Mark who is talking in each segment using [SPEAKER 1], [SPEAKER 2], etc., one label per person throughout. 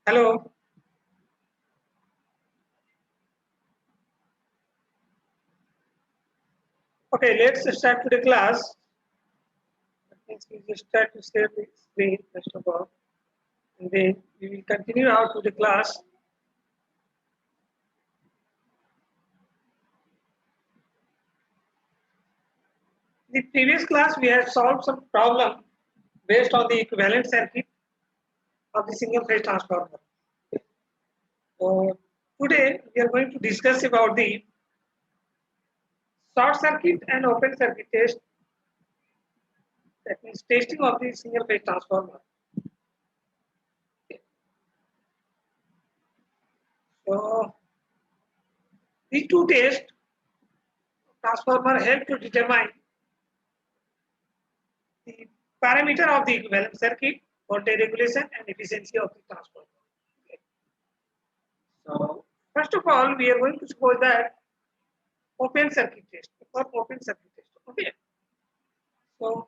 [SPEAKER 1] Hello. Okay, let's start to the class. That means we just start to share the screen first of all, and then we will continue out to the class. In the previous class, we had solved some problem based on the equivalent circuit of the single phase transformer. So today we are going to discuss about the short circuit and open circuit test. That means testing of the single phase transformer. So these two tests transformer help to determine the parameter of the equivalent circuit, voltage regulation, and efficiency of the transformer. Okay. So first of all, we are going to suppose that open circuit test for open circuit test. Okay. So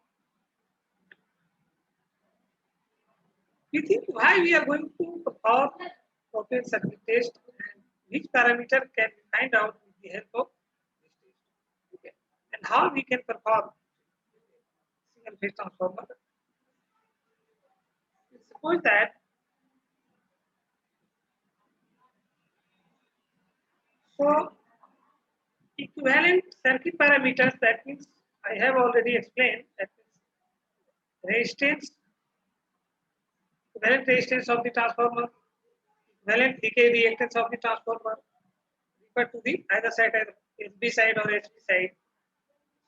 [SPEAKER 1] we think why we are going to perform open circuit test and which parameter can we find out with the help of this test. Okay. And how we can perform single phase transformer. Suppose that so equivalent circuit parameters, that means I have already explained that means resistance, equivalent resistance of the transformer, equivalent decay reactance of the transformer, refer to the either side, either SB side or HB side.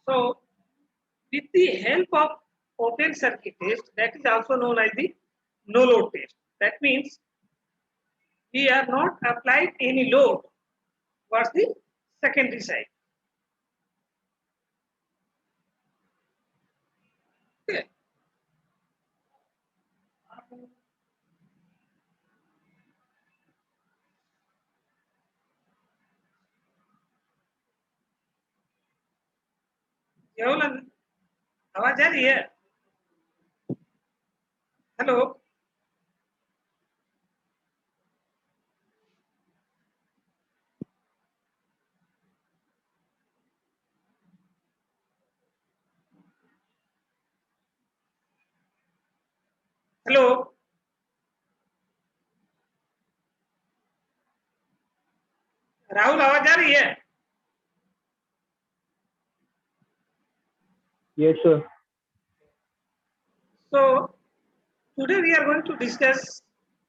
[SPEAKER 1] So with the help of open circuit test, that is also known as the no load test. That means we are not applied any load towards the secondary side. Okay. केवल आवाज आ रही है? Hello. Hello. Rahul आवाज आ रही है?
[SPEAKER 2] Yes, sir.
[SPEAKER 1] So today we are going to discuss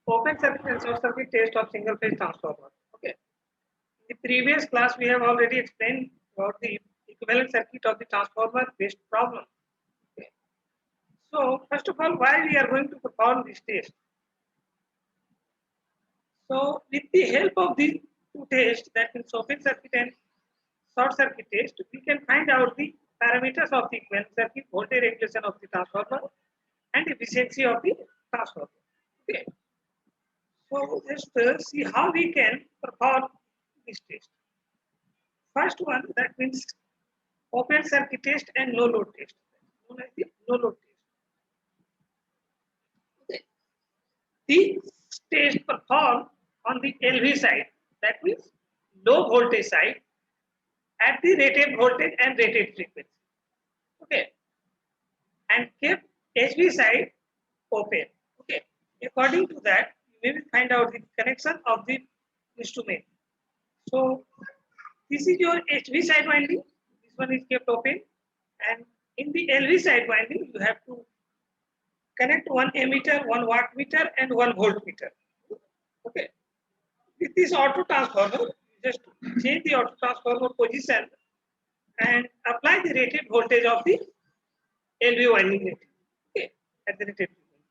[SPEAKER 1] open circuit and short circuit test of single phase transformer. Okay. In the previous class we have already explained about the equivalent circuit of the transformer based problem. Okay. So first of all, why we are going to perform this test? So with the help of these two tests, that means open circuit and short circuit test, we can find out the parameters of the equivalent circuit, voltage regulation of the transformer, and efficiency of the transformer. Okay. So just see how we can perform this test. First one, that means open circuit test and no load test. Known as the no load test. Okay. These tests performed on the LV side, that means low voltage side, at the rated voltage and rated frequency. Okay. And kept HV side open. Okay. According to that, you will find out the connection of the instrument. So this is your HV side winding. This one is kept open, and in the LV side winding, you have to connect one ammeter, one wattmeter, and one voltmeter. Okay. With this auto transformer, just change the auto transformer position and apply the rated voltage of the LV winding rating. Okay, at the rated frequency.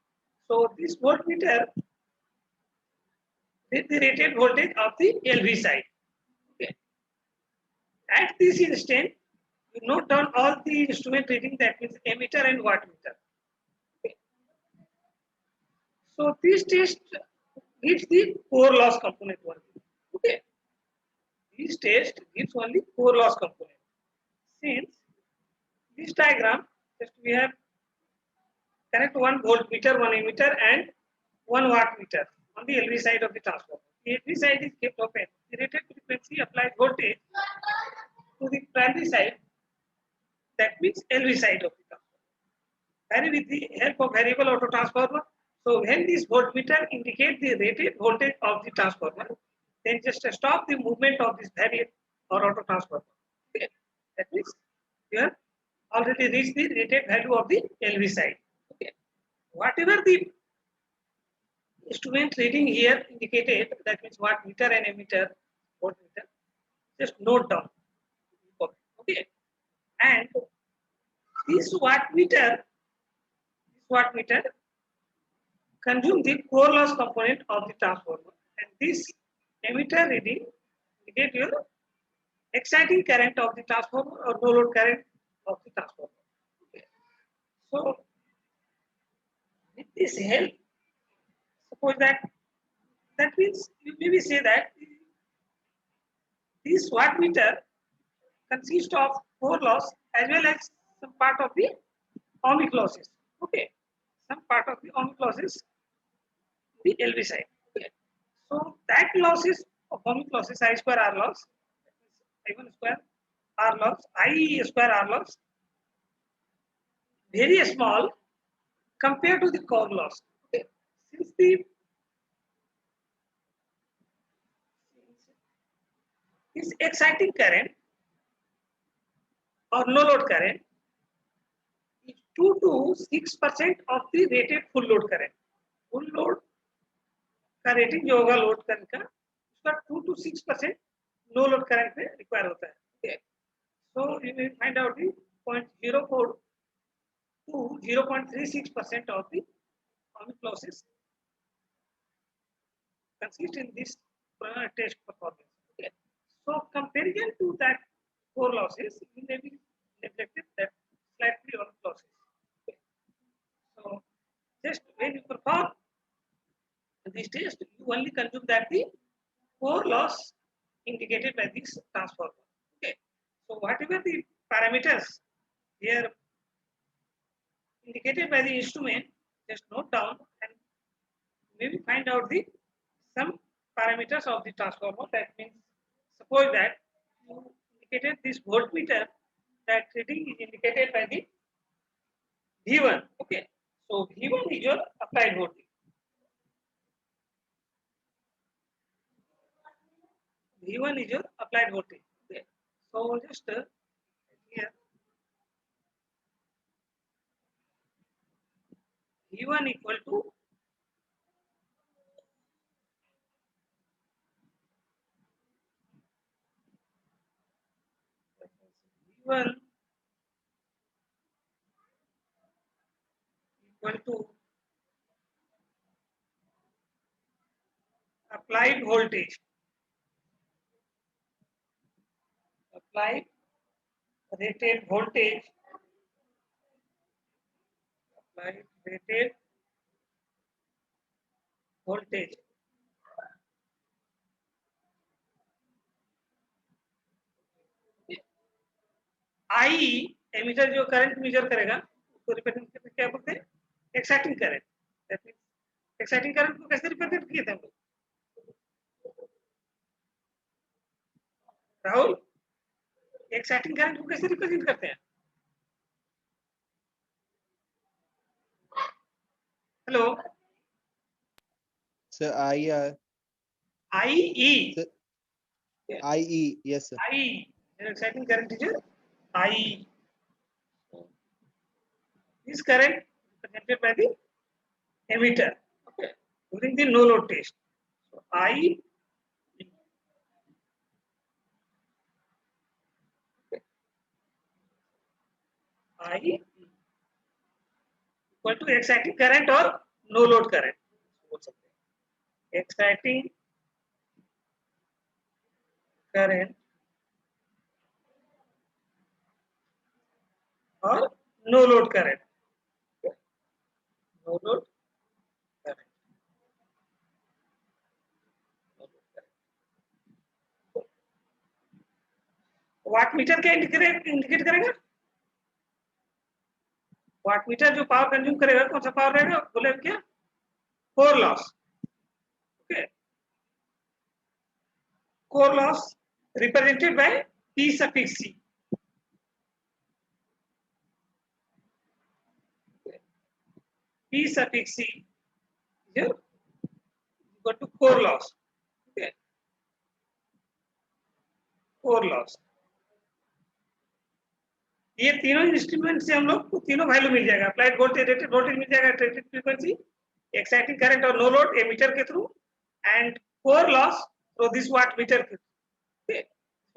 [SPEAKER 1] So this voltmeter is the rated voltage of the LV side. Okay. At this instant, you note down all the instrument reading, that means ammeter and wattmeter. Okay. So this test gives the core loss component only. Okay. This test gives only core loss component. Since this diagram, just we have connect one voltmeter, one ammeter, and one wattmeter on the LV side of the transformer. The LV side is kept open. The rated frequency applies voltage to the primary side, that means LV side of the transformer. Vary with the help of variable auto transformer. So when this voltmeter indicates the rated voltage of the transformer, then just stop the movement of this variable or auto transformer. Okay. That means you have already reached the rated value of the LV side. Okay. Whatever the instrument reading here indicated, that means wattmeter and ammeter, voltmeter, just note down. Okay. And this wattmeter consume the core loss component of the transformer, and this ammeter reading indicate your exciting current of the transformer or no load current of the transformer. Okay. So with this help, suppose that means you maybe say that this wattmeter consists of core loss as well as some part of the ohmic losses. Okay, some part of the ohmic losses, the LV side. Okay. So that losses of ohmic losses, I square R loss, I1 square R loss, I square R loss, very small compared to the core loss. Okay. Since this exciting current or no load current is 2 to 6% of the rated full load current. Full load का rating जो होगा load current का उसका 2 to 6% no load current में require होता है. Okay. So you will find out the 0.04 to 0.36% of the ohmic losses consist in this test performance. Okay. So comparison to that core losses, you may be neglected that slightly ohmic losses. Okay. So just when you perform this test, you only consume that the core loss indicated by this transformer. Okay. So whatever the parameters here indicated by the instrument, just note down and maybe find out the some parameters of the transformer. That means suppose that you indicated this voltmeter, that reading is indicated by the V1. Okay. So V1 is your applied voltage. V1 is your applied voltage. Okay. So just here V1 equal to V1 equal to applied voltage. Applied rated voltage. Applied rated voltage. I ammeter जो current measure करेगा उसको represent करके क्या बोलते हैं? Exciting current. That means exciting current को कैसे represent किए थे हम लोग? राहुल, एक्साइटिंग करंट को कैसे रिप्रेजेंट करते हैं? Hello
[SPEAKER 2] sir IE
[SPEAKER 1] IE.
[SPEAKER 2] IE, yes sir.
[SPEAKER 1] IE, exciting current is IE. This current represented by the emitter. Okay. During the no load test. So IE. Okay. IE equal to exciting current or no load current. Exciting current or no load current. No load current. Wattmeter क्या indicate करेगा? Wattmeter जो power consume करेगा कौन सा power रहेगा? बोले क्या? Core loss. core loss represented by P suffix C. P suffix C here equal to core loss. Okay. core loss. ये तीनों इंस्ट्रूमेंट से हम लोग को तीनों वैल्यू मिल जाएगा. अप्लाइड वोल्टेज, रेटेड वोल्टेज मिल जाएगा, रेटेड फ्रीक्वेंसी, एक्साइटिंग करंट और नो लोड एमीटर के through, and core loss through this watt meter के थ्रू.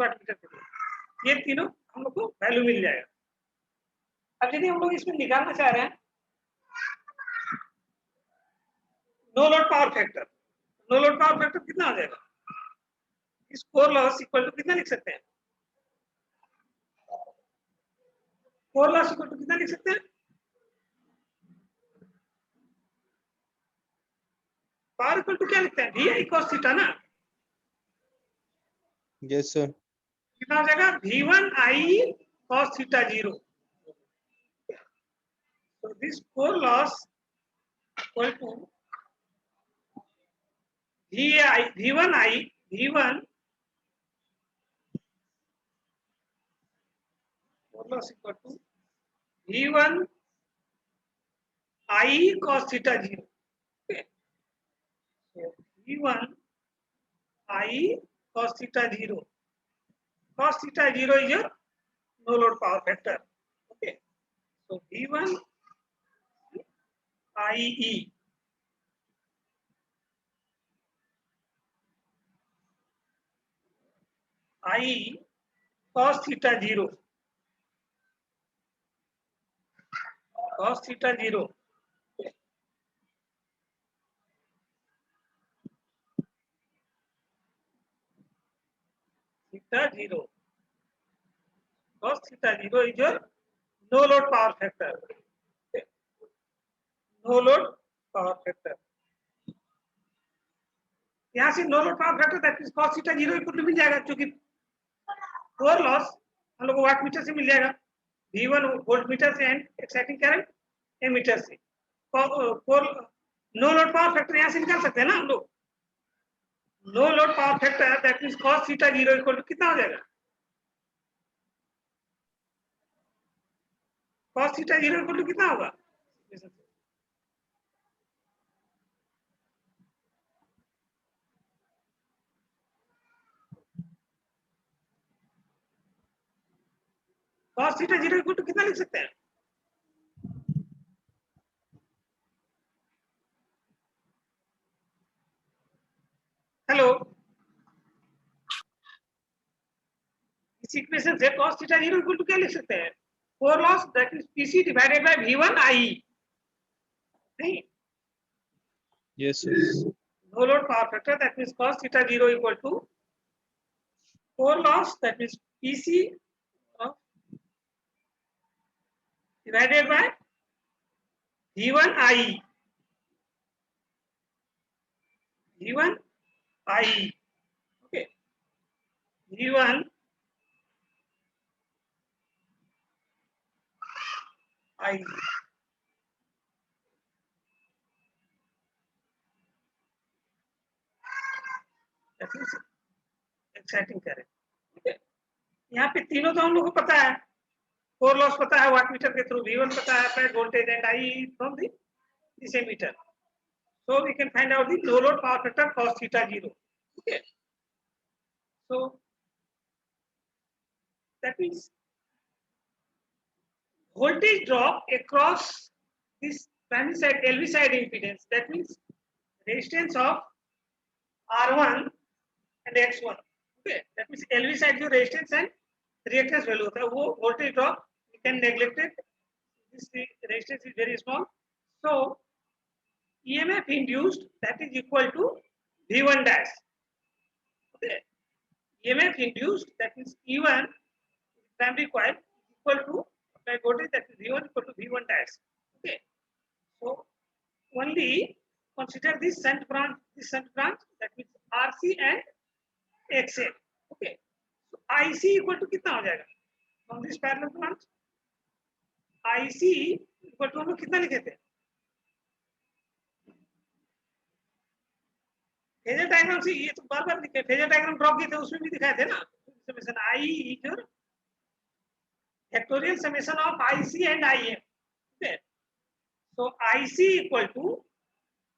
[SPEAKER 1] वाट मीटर के थ्रू ये तीनों हम लोग को वैल्यू मिल जाएगा. अब यदि हम लोग इसमें निकालना चाह रहे हैं no load power factor, no load power factor कितना आ जाएगा? इस कोर लॉस इक्वल टू कितना लिख सकते हैं? कोर लॉस इक्वल टू कितना लिख सकते हैं? पावर इक्वल टू क्या लिखते हैं? वी आई कॉस थीटा ना.
[SPEAKER 2] Yes, sir.
[SPEAKER 1] कितना हो जाएगा? V1 I cos theta 0. So this core loss equal to V1 core loss equal to V1 I cos theta 0. Okay. So V1 I cos theta 0. Cos theta 0 is your no load power factor. Okay. So V1 IE I cos theta 0. Cos theta 0. Theta 0. Cos theta 0 is your no load power factor. Okay. No load power factor. यहाँ से no load power factor that is cos theta 0 equal to मिल जाएगा, क्योंकि core loss हम लोग को watt meter से मिल जाएगा, V1 वोल्ट मीटर से एंड एक्साइटिंग करंट एमीटर से. Core no load power factor यहाँ से निकाल सकते हैं ना हम लोग. No load power factor that means cos theta 0 equal to कितना हो जाएगा? cos थीटा 0 इक्वल टू कितना होगा? cos थीटा 0 इक्वल टू कितना लिख सकते हैं? हेलो, इस इक्वेशन से cos थीटा 0 इक्वल टू क्या लिख सकते हैं? Core loss that is PC divided by V1 IE. नहीं,
[SPEAKER 2] Yes, sir.
[SPEAKER 1] no load power factor that means cos theta 0 equal to core loss that means PC divided by V1 IE. V1 IE. Okay. V1 IE. That is exciting current. Okay. यहाँ पे तीनों तो हम लोग को पता है. Core loss पता है वाट मीटर के थ्रू, V1 पता है applied voltage and IE from this ammeter. So we can find out the no load power factor cos theta 0. Okay. So that means voltage drop across this primary side LV side impedance, that means resistance of R1 and X1. Okay, that means LV side जो resistance and reactance value होता है वो voltage drop you can neglect it. This resistance is very small, so EMF induced that is equal to V1 dash. Okay, EMF induced that means E1 primary coil equal to applied voltage that is V1 equal to V1 dash. Okay, so only consider this shunt branch that means RC and XA. Okay, so IC equal to कितना हो जाएगा from this parallel branch? IC equal to हम लोग कितना लिखे थे? Phasor diagram से ये तो बार बार दिखे, फेजर डायग्राम ड्रॉ किए थे उसमें भी दिखाए थे ना, summation I is your factorial summation of IC and IM, ठीक है। So IC equal to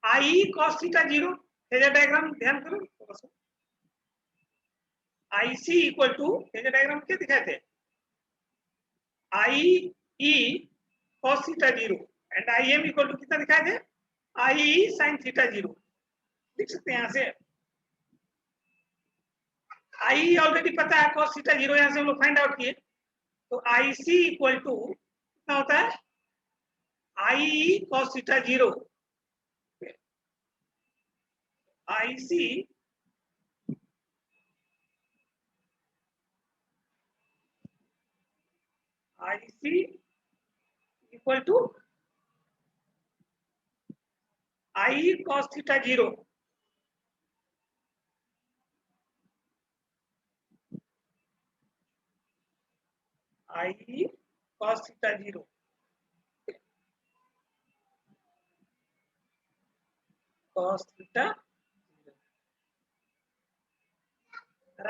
[SPEAKER 1] I cos theta 0, phasor diagram ध्यान करो थोड़ा सा। IC equal to phasor diagram क्या दिखाए थे, I E cos theta 0 and I M equal to कितना दिखाए थे, आई ई sin थीटा 0। लिख सकते हैं यहां से, आई ऑलरेडी पता है, cos थीटा 0 यहां से हम लोग फाइंड आउट किए। तो आई सी इक्वल टू कितना होता है, I E cos theta 0, I C equal to I cos theta 0, I cos theta 0, cos theta 0।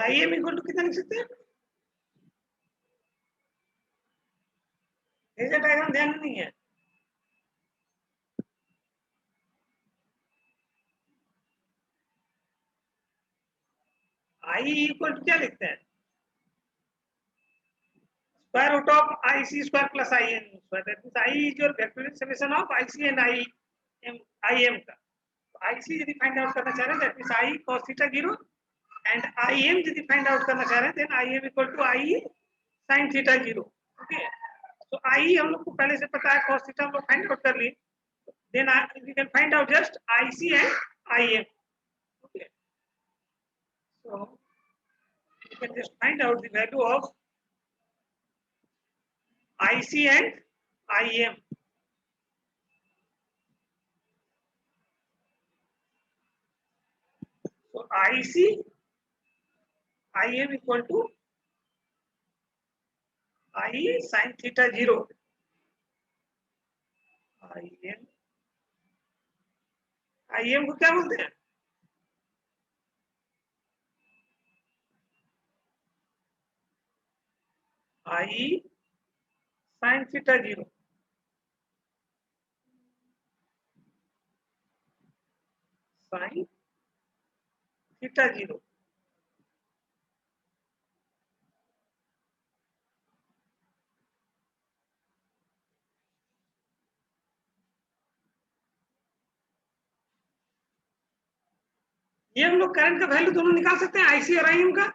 [SPEAKER 1] I M equal to कितना लिख सकते हैं, फेजर डायग्राम ध्यान में नहीं है, आई इक्वल टू क्या लिखते हैं, square root of IC square plus IN square, that means I is your vectorial summation of IC and IM का। तो IC यदि फाइंड आउट करना चाह रहे हैं that means I cos theta 0 and IM यदि फाइंड आउट करना चाह रहे हैं then IM equal to I sin theta 0, okay. तो I हम लोग को पहले से पता है, cos theta हम लोग फाइंड आउट कर लिए, then we can find out just IC and IM, okay। So we can just find out the value of IC and IM। So IC IM equal to I sin theta 0, IM को क्या बोलते हैं, I sin theta 0, sin theta 0। ये हम लोग current का value दोनों निकाल सकते हैं, आईसी और आईएम का।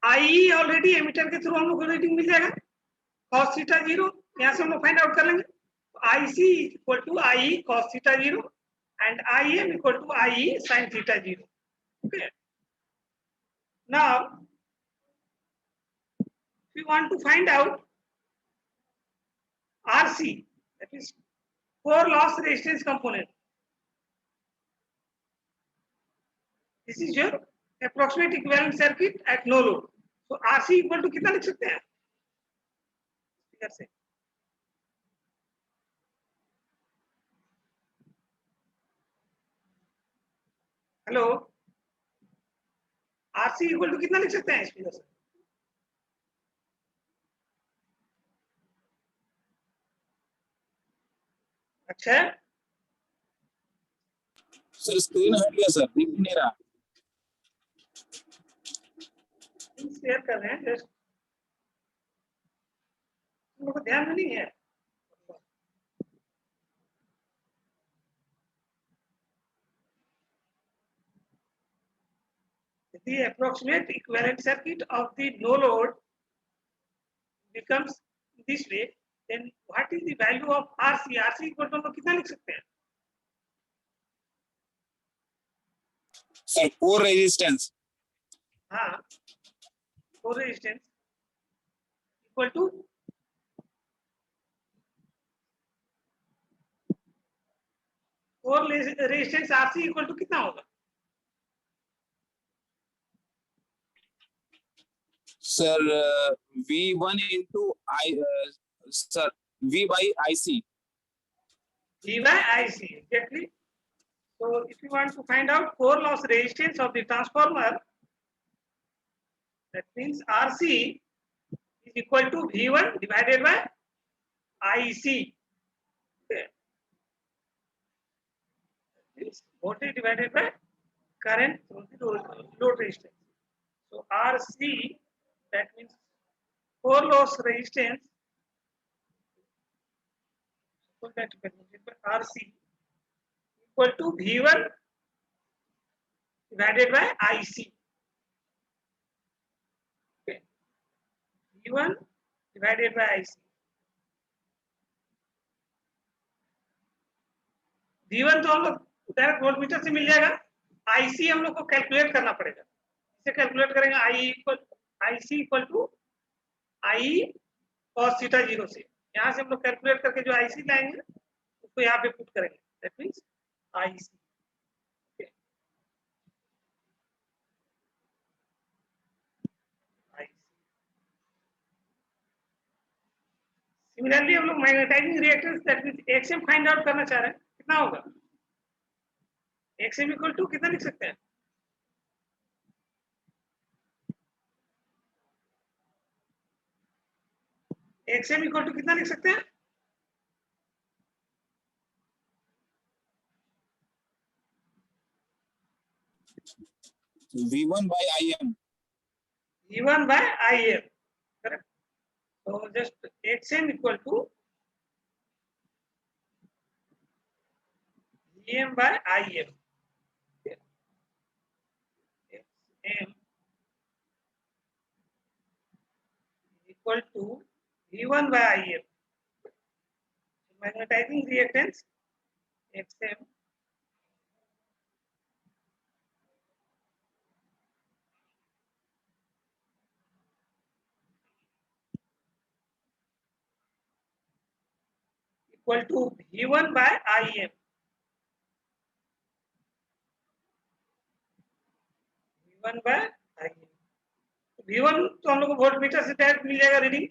[SPEAKER 1] आई ऑलरेडी एमीटर के थ्रू हम लोग को रीडिंग मिल जाएगा, cos थीटा 0 यहां से हम लोग फाइंड आउट कर लेंगे। IC equal to I cos theta 0 and IM equal to I sin theta 0, okay. Now we want to find out RC, that is core loss resistance component. This is your approximate equivalent circuit at no load. So RC equal to कितना लिख सकते हैं, figure से hello, RC equal to कितना लिख सकते हैं इस फिगर से, अच्छा
[SPEAKER 2] सर स्क्रीन हट गया सर, दिख नहीं रहा।
[SPEAKER 1] शेयर कर रहे हैं, जस्ट तुम लोग को ध्यान में नहीं है। The approximate equivalent circuit of the no load becomes this way, then what is the value of RC? RC equal to हम लोग कितना लिख सकते हैं,
[SPEAKER 2] सर कोर रेजिस्टेंस,
[SPEAKER 1] हाँ core resistance equal to core resistance RC equal to कितना होगा,
[SPEAKER 2] sir V1 into I, sir V by IC,
[SPEAKER 1] V by IC, exactly। So if you want to find out core loss resistance of the transformer, that means RC is equal to V1 divided by IC. Okay. It's voltage divided by current through the load resistance. So RC, that means core loss resistance, RC equal to V1 divided by IC. Okay. V1 divided by IC. V1 तो हम लोग direct voltmeter से मिल जाएगा, IC हम लोग को calculate करना पड़ेगा. इसे कैलकुलेट करेंगे IC equal to I cos theta 0 से. यहाँ से हम लोग कैलकुलेट करके जो IC लाएंगे उसको यहाँ पे पुट करेंगे. That means IC. सिमिलरली हम लोग magnetising reactance that means XM find out करना चाह रहे हैं. कितना होगा? एक्सएम इक्वल टू कितना लिख सकते हैं? एक्सएम इक्वल टू कितना लिख सकते हैं?
[SPEAKER 2] V1 by IM.
[SPEAKER 1] V1 by IM. Correct. So just XM equal to VM by IM. XM equal to V1 by IM. Magnetizing reactance XM equal to V1 by IM. V1 by IM. V1 तो हम लोग को voltmeter से direct मिल जाएगा reading.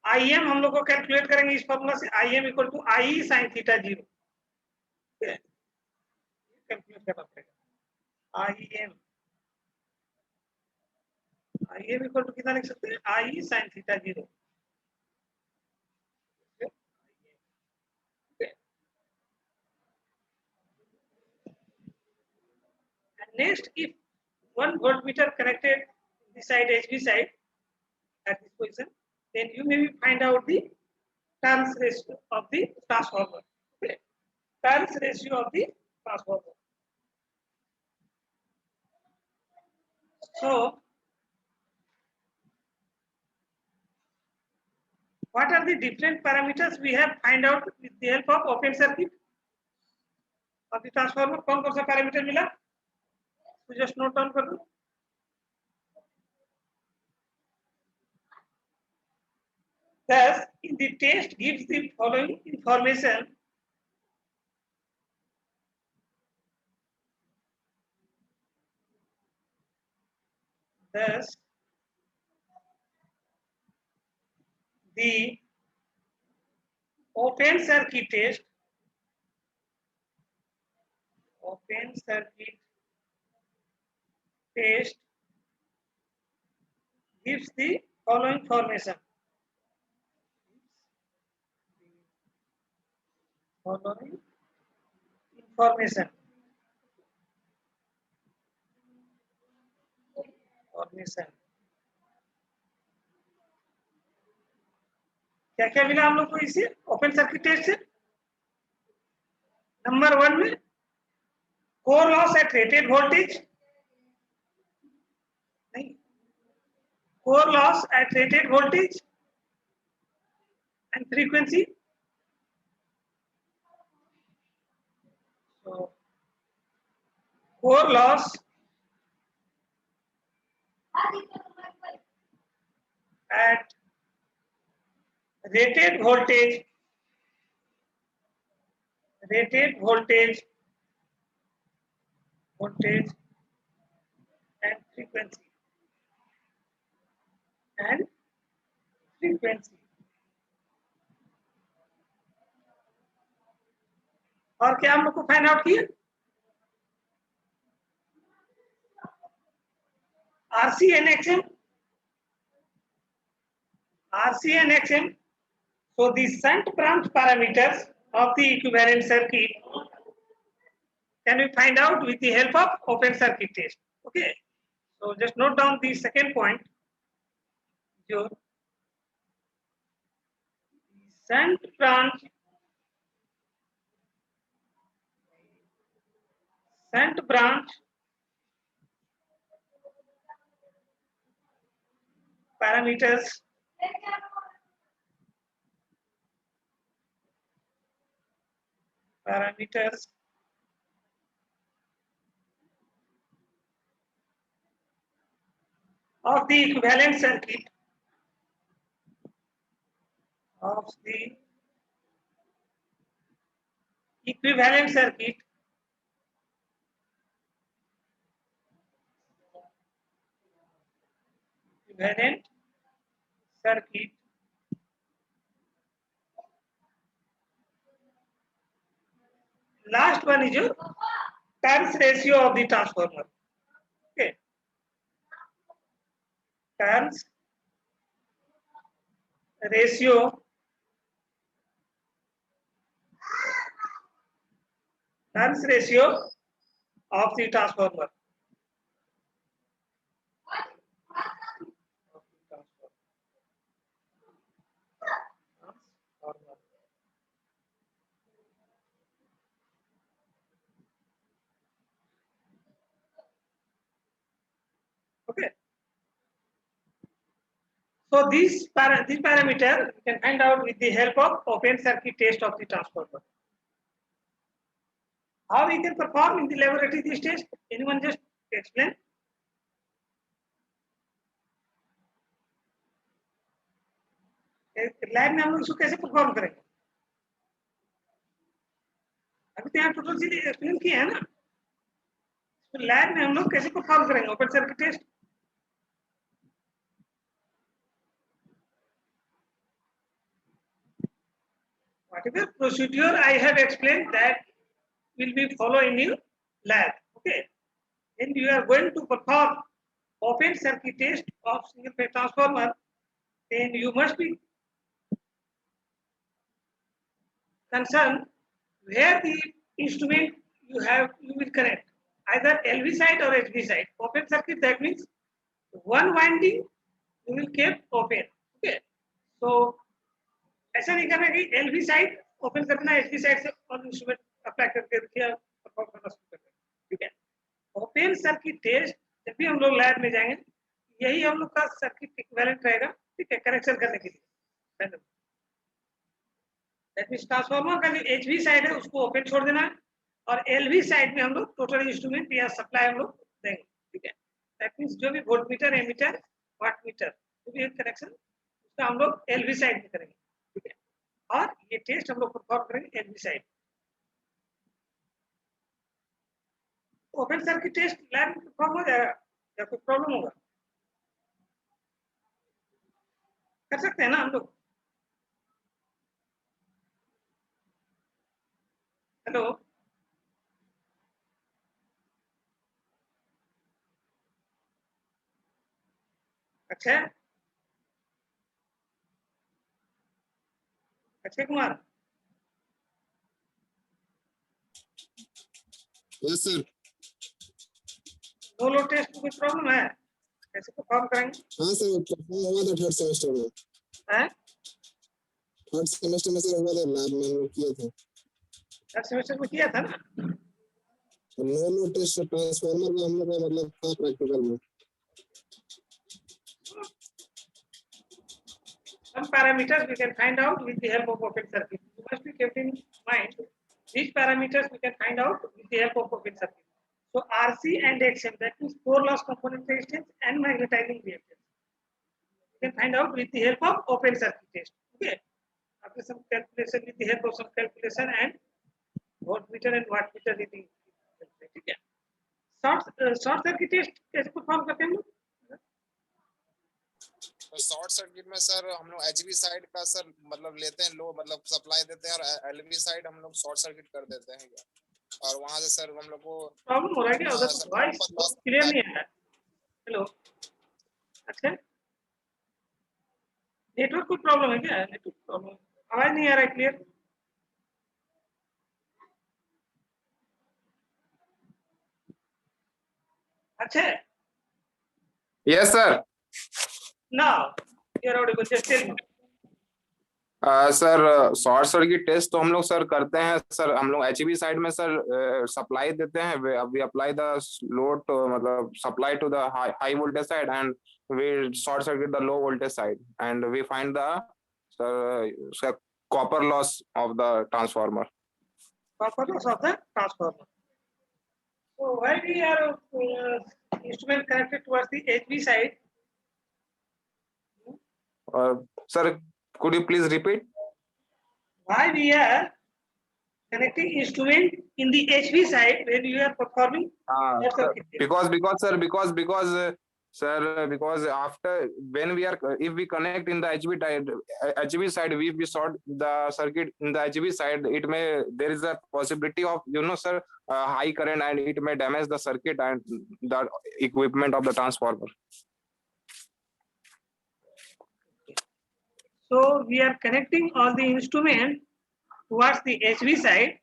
[SPEAKER 1] IM हम लोग को calculate करेंगे इस फॉर्मूला से. IM equal to I sin theta 0. Calculate करना पड़ेगा. IM इक्वल टू कितना लिख सकते हैं? I sin theta 0. Next, if one voltmeter connected this side HV side at this position, then you may find out the turns ratio of the transformer. Okay. Turns ratio of the transformer. So, what are the different parameters we have find out with the help of open circuit of the transformer? कौन कौन सा parameter मिला? तो just note down कर दो. Thus, in the test gives the following information. Thus, the open circuit test gives the following information. क्या क्या मिला हम लोग को इसे ओपन सर्किट टेस्ट से? नंबर 1 में core loss at rated voltage, नहीं, core loss at rated voltage and frequency. So, core loss at rated voltage and frequency और क्या हम लोग को फाइंड आउट किया? RC and XM. RC and XM. So the shunt branch parameters of the equivalent circuit can we find out with the help of open circuit test. Okay. So just note down the second point. Your shunt branch parameters of the equivalent circuit last one is your turns ratio of the transformer. Okay, turns ratio of the transformer. Okay. So this parameter you can find out with the help of open circuit test of the transformer. How we can perform in the laboratory this test? Anyone just explain? Lab में हम लोग इसको कैसे perform करेंगे? अभी तो यहाँ total चीजें एक्सप्लेन किए हैं ना, तो लैब में हम लोग कैसे परफॉर्म करेंगे open circuit test? Whatever procedure I have explained, that will be followed in your lab. Okay, and you are going to perform open circuit test of single phase transformer, then you must be concerned where the instrument you will connect, either LV side or HV side. Open circuit, that means one winding you will keep open. Okay, so ऐसा नहीं करना कि LV side open करना है, HV side से और instrument apply करके रखिए, परफॉर्म करना शुरू कर दें. ठीक है, ओपन सर्किट टेस्ट जब भी हम लोग लैब में जाएंगे, यही हम लोग का सर्किट इक्विवेलेंट रहेगा. ठीक है, करेक्शन करने के लिए. दैट मींस ट्रांसफार्मर का जो HV साइड है उसको ओपन छोड़ देना है, और LV साइड में हम लोग टोटल इंस्ट्रूमेंट या सप्लाई हम लोग देंगे. ठीक है, दैट मींस जो भी volt meter, ammeter, watt meter, जो भी कनेक्शन उसका हम लोग LV साइड में करेंगे. ठीक है, और ये टेस्ट हम लोग परफॉर्म करेंगे LV side. Open circuit test lab में परफॉर्म हो जाएगा या कोई प्रॉब्लम होगा? कर सकते हैं ना हम लोग? हेलो, अच्छा Akshay Kumar.
[SPEAKER 2] Yes sir.
[SPEAKER 1] No load test में कोई प्रॉब्लम है? कैसे परफॉर्म करेंगे?
[SPEAKER 2] हाँ सर, परफॉर्म हुआ था थर्ड सेमेस्टर में.
[SPEAKER 1] हैं?
[SPEAKER 2] थर्ड सेमेस्टर में सर हुआ था, लैब में हम लोग किया था.
[SPEAKER 1] थर्ड सेमेस्टर में किया था ना?
[SPEAKER 2] नो लोड टेस्ट ट्रांसफार्मर का हम लोग का मतलब था प्रैक्टिकल में.
[SPEAKER 1] Some parameters we can find out with the help of open circuit. You must be kept in mind these parameters we can find out with the help of open circuit. So RC and XM, that means core loss component resistance and magnetizing reactance, you can find out with the help of open circuit test. Okay, after some calculation, with the help of some calculation and voltmeter and wattmeter reading. ठीक है, short circuit test कैसे perform करते हैं हम लोग?
[SPEAKER 2] Short circuit में sir हम लोग एचवी साइड का सर मतलब लेते हैं लो, मतलब सप्लाई देते हैं, और एलवी साइड हम लोग शॉर्ट सर्किट कर देते हैं क्या? और वहां से सर हम लोग को
[SPEAKER 1] प्रॉब्लम हो रहा है क्या उधर?
[SPEAKER 2] Sir
[SPEAKER 1] voice
[SPEAKER 2] copper loss
[SPEAKER 1] clear नहीं आ रहा है। हेलो, अच्छा नेटवर्क कोई प्रॉब्लम है क्या? नेटवर्क प्रॉब्लम, आवाज नहीं आ रहा है क्लियर। अच्छा,
[SPEAKER 3] Yes, sir.
[SPEAKER 1] now you are audible, just tell me.
[SPEAKER 3] Sir short circuit test तो हम लोग सर करते हैं सर, हम लोग एचईबी साइड में सर सप्लाई देते हैं, वी अप्लाई द लोड मतलब supply to the high voltage side and we short circuit the low voltage side and we find the sir copper loss of the transformer.
[SPEAKER 1] Copper loss of the transformer. So why we are instrument connected towards the HV side?
[SPEAKER 3] Sir, could you please repeat?
[SPEAKER 1] Why we are connecting instrument in the HV side when you are performing short circuit test?
[SPEAKER 3] Because after when we are if we connect in the HV side, we short the circuit in the HV side, it may there is a possibility of sir high current, and it may damage the circuit and the equipment of the transformer.
[SPEAKER 1] So we are connecting all the instrument towards the HV side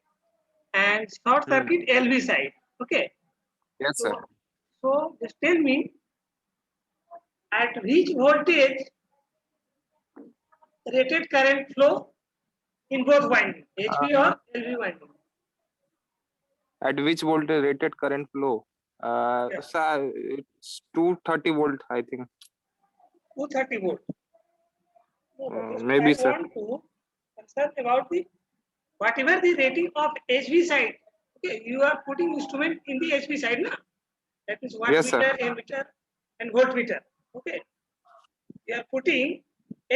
[SPEAKER 1] and short circuit LV side. Okay.
[SPEAKER 3] Yes, sir.
[SPEAKER 1] So just tell me, at which voltage rated current flow in both winding, HV or LV winding?
[SPEAKER 3] At which voltage rated current flow? Sir, it's 230 volt, I think.
[SPEAKER 1] 230 volt.
[SPEAKER 3] Maybe,
[SPEAKER 1] I
[SPEAKER 3] sir.
[SPEAKER 1] want to concern about the whatever the rating of HV side. Okay, you are putting instrument in the HV side, na? That is watt
[SPEAKER 3] Yes, sir.
[SPEAKER 1] meter, ammeter, and voltmeter. Okay, you are putting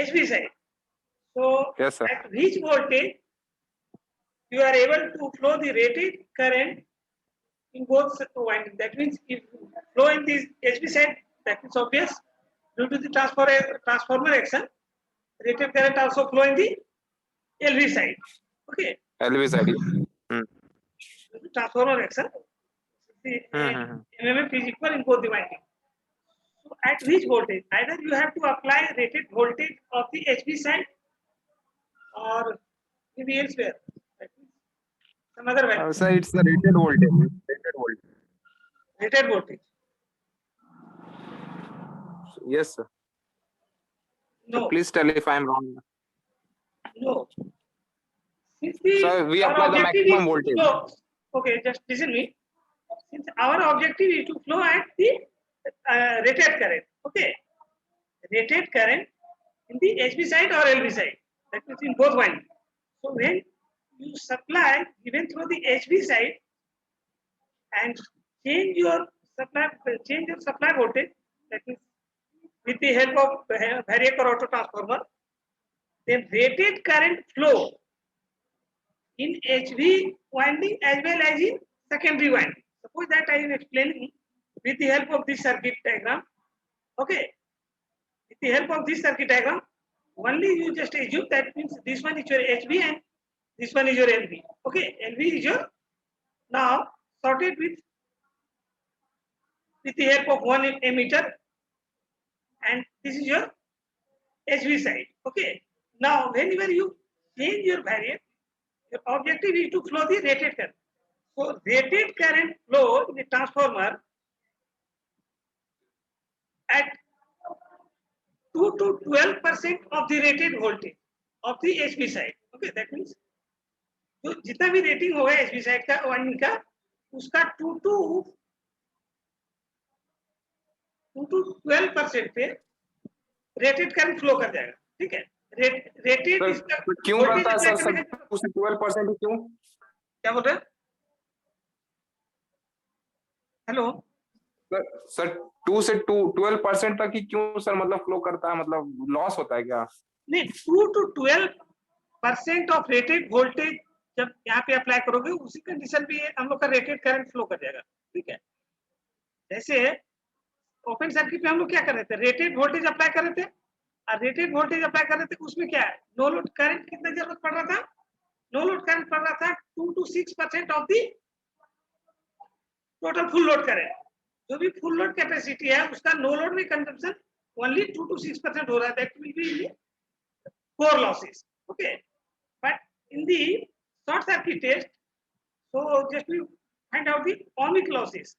[SPEAKER 1] HV side. So
[SPEAKER 3] Yes, sir.
[SPEAKER 1] at which voltage you are able to flow the rated current in both windings? That means if flow in this HV side, that is obvious due to the transformer action. Rated current also flow in the LV side. Okay.
[SPEAKER 3] LV side.
[SPEAKER 1] Transformer action. The MMF is equal in both the windings. So at which voltage? Either you have to apply rated voltage of the HV side or maybe elsewhere. Some other value.
[SPEAKER 3] Sir, it's the rated voltage.
[SPEAKER 1] Rated voltage.
[SPEAKER 3] Yes, sir.
[SPEAKER 1] No.
[SPEAKER 3] So please tell if I am wrong.
[SPEAKER 1] No. Since the
[SPEAKER 3] Sir, we apply the maximum voltage.
[SPEAKER 1] Flow, okay, just listen me. Since our objective is to flow at the rated current, okay, rated current in the HV side or LV side, that means in both windings. So when you supply given through the HV side and change your supply voltage, that means with the help of variac or auto transformer, then rated current flow in HV winding as well as in secondary winding. Suppose that I am explaining with the help of this circuit diagram. Okay. With the help of this circuit diagram, only you just assume that means this one is your HV and this one is your LV. Okay. LV is your now sorted with the help of one ammeter, and this is your HV side. Okay. Now whenever you change your variant, your objective is to flow the rated current. So rated current flow in the transformer at 2 to 12% of the rated voltage of the HV side. Okay, that means जो जितना भी rating होगा HV side का winding का, उसका 2 to 12% पे rated current flow कर जाएगा. ठीक है. रेटेड इसका
[SPEAKER 3] क्यों करता है सर 2 से 12% क्यों?
[SPEAKER 1] क्या बोल रहे हैं? हेलो
[SPEAKER 3] सर 2 से 12% तक ही क्यों सर मतलब फ्लो करता है, मतलब लॉस होता है क्या?
[SPEAKER 1] नहीं, 2 to 12% ऑफ रेटेड वोल्टेज जब यहाँ पे अप्लाई करोगे उसी कंडीशन पे हम लोग का रेटेड करंट फ्लो कर जाएगा. ठीक है. जैसे ओपन सर्किट में हम लोग क्या कर रहे थे, रेटेड वोल्टेज अप्लाई कर रहे थे रेटेड वोल्टेज अप्लाई कर रहे थे, उसमें क्या है, नो लोड करंट कितना जरूरत पड़ रहा था, नो लोड करंट पड़ रहा था 2 to 6% of the total full load current. जो भी फुल लोड कैपेसिटी है उसका नो लोड में कंजम्पशन ओनली 2 to 6% हो रहा है, that will be core losses. Okay, but in the short circuit test, so just we find out the ohmic losses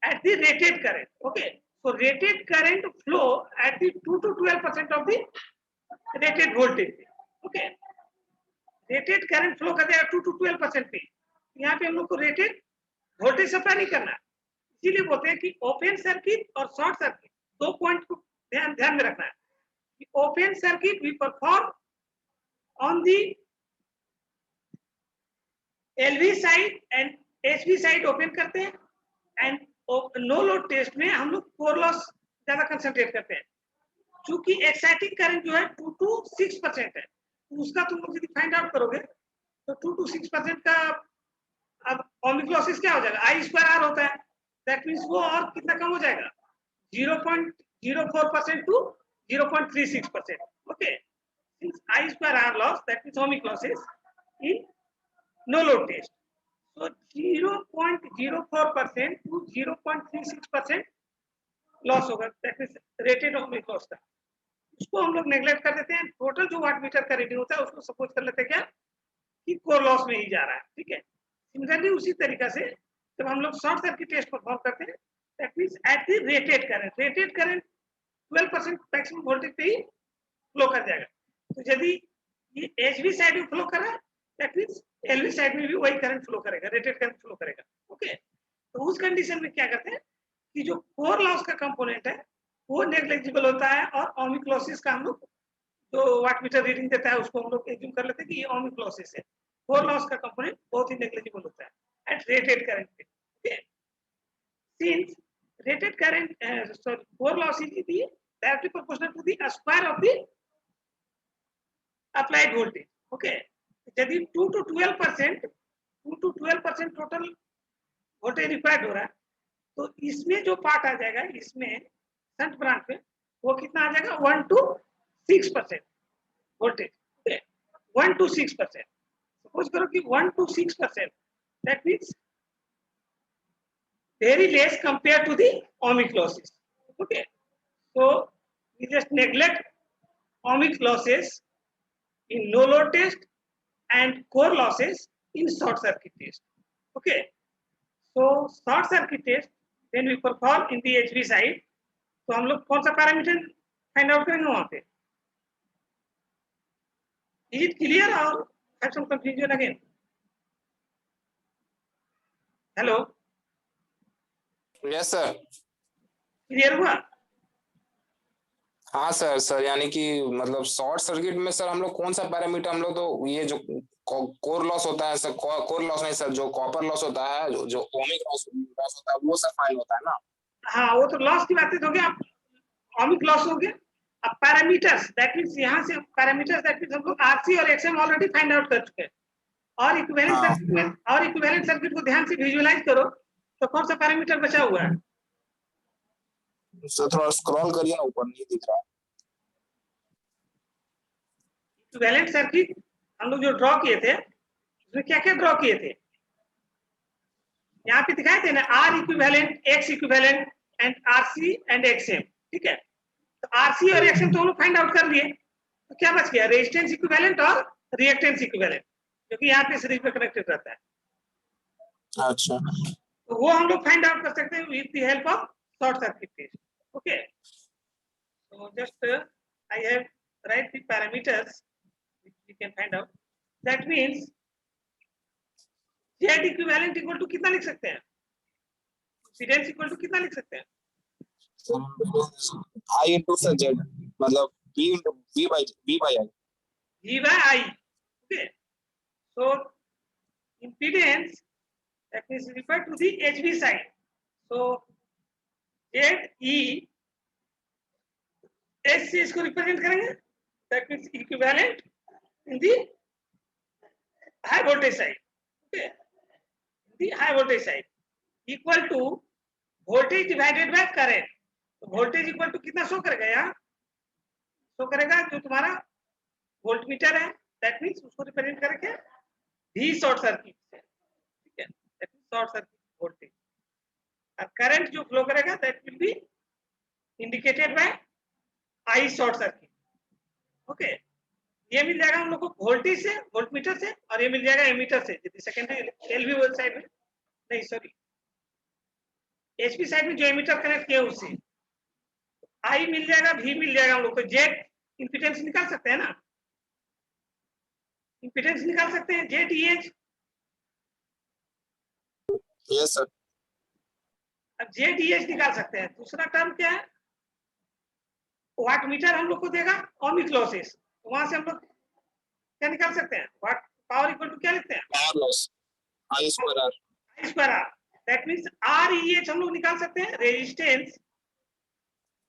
[SPEAKER 1] at the rated current. Okay, so rated current flow at the 2 to 12% of the rated voltage. Okay, rated current flow कर देगा 2 to 12% पे। यहाँ पे हम लोग को rated voltage supply नहीं करना, इसीलिए बोलते हैं कि ओपन सर्किट और शॉर्ट सर्किट दो पॉइंट को ध्यान में रखना है कि open circuit we perform on the LV side and HV side open करते हैं, एंड नो लोड टेस्ट में हम लोग कोर लॉस ज्यादा कंसंट्रेट करते हैं। चूंकि एक्साइटिंग करंट जो है 2 to 6% है, उसका तुम लोग यदि फाइंड आउट करोगे तो 2 to 6% का अब ओमिक लॉसेस क्या हो जाएगा, आई स्क्वायर आर होता है, दैट मींस वो और कितना कम हो जाएगा 0.04% to 0.36%। Okay, since I square R loss that means ohmic losses in no load test, so 0.04% to 0.36% loss होगा, that means rated ohmic loss का। उसको हम लोग नेग्लेक्ट कर देते हैं, टोटल जो वाट मीटर का रीडिंग होता है उसको सपोज कर लेते हैं क्या कि कोर लॉस में ही जा रहा है। ठीक है, सिमिलरली उसी तरीका से जब हम लोग शॉर्ट सर्किट टेस्ट परफॉर्म करते हैं, that means at the rated current 12% maximum voltage पे ही फ्लो कर जाएगा। तो यदि ये एचवी साइड में फ्लो कर रहा है, दैट मींस एलवी साइड में भी वही करंट फ्लो करेगा, रेटेड करंट फ्लो करेगा। ओके, तो उस कंडीशन में क्या करते हैं कि जो कोर लॉस का कंपोनेंट है वो नेग्लिजिबल होता है, और ओमिक लॉसेस का हम लोग जो वाट मीटर रीडिंग देता है उसको हम लोग एज्यूम कर लेते हैं कि ये ओमिक लॉसेस है। कोर लॉस का कंपोनेंट बहुत ही नेग्लिजिबल होता है एट रेटेड करंट पे। Okay, since rated current sorry core loss is the directly proportional to the square of the applied voltage. Okay, यदि 2 to 12% टोटल वोल्टेज रिक्वायर्ड हो रहा है, तो इसमें जो पार्ट आ जाएगा, इसमें शंट ब्रांच में वो कितना आ जाएगा 1 to 6% वोल्टेज। 1 to 6%, सपोज करो कि 1 to 6%, that means very less compared to the ohmic losses. Okay, so we just neglect ohmic losses in no load test and core losses in short circuit test. Okay, so short circuit test when we perform in the HV side, तो हम लोग कौन सा parameter find out करेंगे वहां पे? Is it clear or have some confusion again? Hello,
[SPEAKER 3] yes sir.
[SPEAKER 1] Clear हुआ?
[SPEAKER 3] हाँ सर यानी कि मतलब शॉर्ट सर्किट में सर हम लोग कौन सा पैरामीटर, हम लोग तो ये जो कोर लॉस होता है सर, कोर लॉस नहीं सर, जो कॉपर लॉस होता है, जो ओमिक लॉस होता है वो सर फाइन होता है ना।
[SPEAKER 1] हाँ, वो तो लॉस की बात हो गया, ओमिक लॉस हो गया। अब पैरामीटर्स, दैट मींस यहाँ से पैरामीटर्स, दैट मींस हम लोग आरसी और एक्सएम ऑलरेडी फाइंड आउट कर चुके हैं, और इक्विवेलेंट सर्किट में, और इक्विवेलेंट सर्किट को ध्यान से विजुअलाइज करो तो कौन सा पैरामीटर बचा हुआ है?
[SPEAKER 3] सर थोड़ा स्क्रॉल करिए ना, ऊपर नहीं दिख रहा।
[SPEAKER 1] इक्विवेलेंट सर्किट हम लोग जो ड्रॉ किए थे उसमें क्या क्या ड्रॉ किए थे? यहाँ पे दिखाए थे ना, R equivalent, X equivalent and RC and XM. ठीक है, तो आरसी और एक्सएम तो हम लोग फाइंड आउट कर लिए, तो क्या बच गया? रेजिस्टेंस इक्विवेलेंट और रिएक्टेंस इक्विवेलेंट, जो कि यहाँ पे सीरीज में कनेक्टेड रहता है।
[SPEAKER 3] अच्छा,
[SPEAKER 1] तो वो हम लोग फाइंड आउट कर सकते हैं with the help of short circuit test. Okay, so just I have write the parameters which we can find out. That means Z equivalent equal to कितना लिख सकते हैं? Impedance equal to कितना लिख सकते हैं?
[SPEAKER 3] I into सर Z, मतलब V into V by I.
[SPEAKER 1] V by I. Okay, so impedance that is referred to the HV side. So ZE S से इसको रिप्रेजेंट करेंगे, that means equivalent in the high voltage side. Okay, the high voltage side equal to voltage divided by current. तो voltage equal to कितना show करेगा यहाँ? Show करेगा जो तुम्हारा वोल्ट मीटर है, दैट मीन्स उसको रिप्रेजेंट करके वी शॉर्ट सर्किट से, ठीक है, that means short circuit voltage. और करंट जो फ्लो करेगा that will B indicated by I short circuit. Okay, ये मिल जाएगा हम लोग को वोल्टेज से, वोल्ट मीटर से, और ये मिल जाएगा एमीटर से, सेकेंडरी एलवी साइड में नहीं, सॉरी एचपी साइड में जो एमीटर कनेक्ट किया उससे आई मिल जाएगा, भी मिल जाएगा हम लोग को। जेड इंपिडेंस निकाल सकते हैं ना, इंपिडेंस निकाल सकते हैं, जेड ईएच।
[SPEAKER 2] Yes sir.
[SPEAKER 1] अब जेड ईएच निकाल सकते हैं। दूसरा टर्म क्या है, वाट मीटर हम लोग को देगा ओमिक लॉसेस, वहां से हम लोग क्या निकाल सकते हैं, वाट पावर इक्वल टू क्या लिखते हैं,
[SPEAKER 2] power loss I square R.
[SPEAKER 1] I square R, that means R EH हम लोग निकाल सकते हैं, रेजिस्टेंस,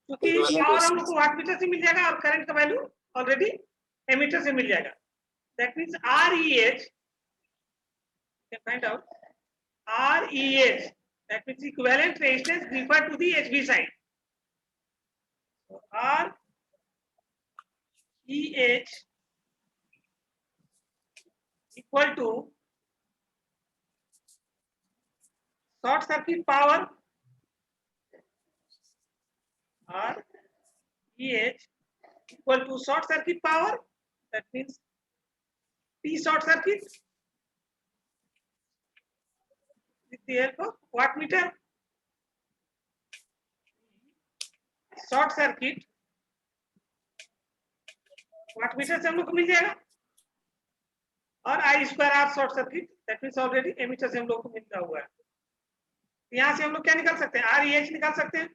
[SPEAKER 1] क्योंकि पावर हम लोग को वाट मीटर से मिल जाएगा और करंट का वैल्यू ऑलरेडी एमीटर से मिल जाएगा। That means R EH can find out, R EH that means equivalent resistance refer to the HV side. R EH equal to short circuit power, R EH equal to short circuit power, that means P short circuit with the help of wattmeter, short circuit wattmeter से हम लोग को मिल जाएगा, और I square R short circuit, that means already ammeter से हम लोग को मिलता हुआ है। यहां से हम लोग क्या निकाल सकते हैं, आर एच निकाल सकते हैं।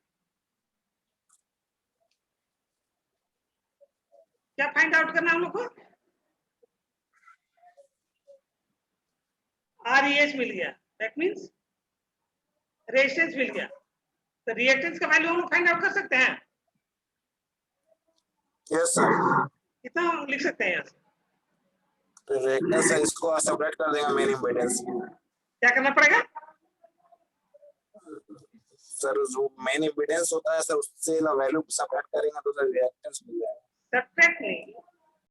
[SPEAKER 1] क्या फाइंड आउट करना हम लोग को, आर एच मिल गया, दैट मींस रेजिस्टेंस मिल गया, तो रिएक्टेंस का वैल्यू हम लोग फाइंड आउट कर सकते हैं।
[SPEAKER 2] Yes sir.
[SPEAKER 1] कितना लिख सकते हैं यहाँ से,
[SPEAKER 2] रिएक्टेंस है, इसको सेपरेट कर देगा मेन इंपीडेंस।
[SPEAKER 1] क्या करना पड़ेगा
[SPEAKER 2] सर, जो मेन इंपीडेंस होता है सर उससे वैल्यू सेपरेट करेंगे तो सर रिएक्टेंस मिल जाएगा।
[SPEAKER 1] सब्ट्रैक्ट नहीं,